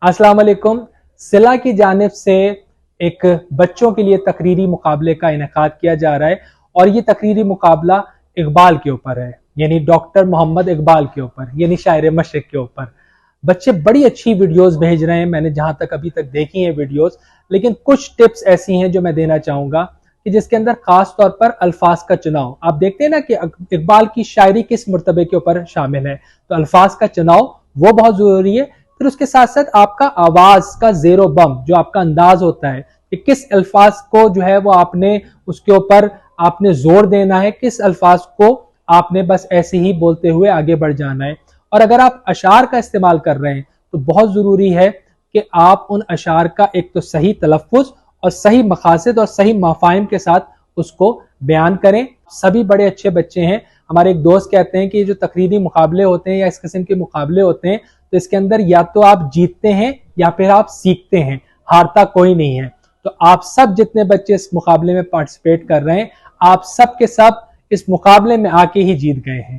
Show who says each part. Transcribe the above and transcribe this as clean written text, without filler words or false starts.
Speaker 1: अस्सलाम वालेकुम। सिला की जानिब से एक बच्चों के लिए तकरीरी मुकाबले का इनेकाद किया जा रहा है और ये तकरीरी मुकाबला इकबाल के ऊपर है, यानी डॉक्टर मोहम्मद इकबाल के ऊपर, यानी शायर मशरिक के ऊपर। बच्चे बड़ी अच्छी वीडियोस भेज रहे हैं, मैंने जहां तक अभी तक देखी हैं वीडियोस, लेकिन कुछ टिप्स ऐसी हैं जो मैं देना चाहूंगा कि जिसके अंदर खास तौर पर अल्फाज का चुनाव, आप देखते हैं ना कि इकबाल की शायरी किस मर्तबे के ऊपर शामिल है, तो अल्फाज का चुनाव वो बहुत जरूरी है। फिर उसके साथ साथ आपका आवाज का जेरो बम, जो आपका अंदाज होता है कि किस अल्फाज को जो है वो आपने उसके ऊपर आपने जोर देना है, किस अल्फाज को आपने बस ऐसे ही बोलते हुए आगे बढ़ जाना है। और अगर आप अशार का इस्तेमाल कर रहे हैं तो बहुत जरूरी है कि आप उन अशार का एक तो सही तलफ़ुज़ और सही मकासद और सही मफाहिम के साथ उसको बयान करें। सभी बड़े अच्छे बच्चे हैं। हमारे एक दोस्त कहते हैं कि जो तकरीरी मुकाबले होते हैं या इस किस्म के मुकाबले होते हैं तो इसके अंदर या तो आप जीतते हैं या फिर आप सीखते हैं, हारता कोई नहीं है। तो आप सब जितने बच्चे इस मुकाबले में पार्टिसिपेट कर रहे हैं, आप सब के सब इस मुकाबले में आके ही जीत गए हैं।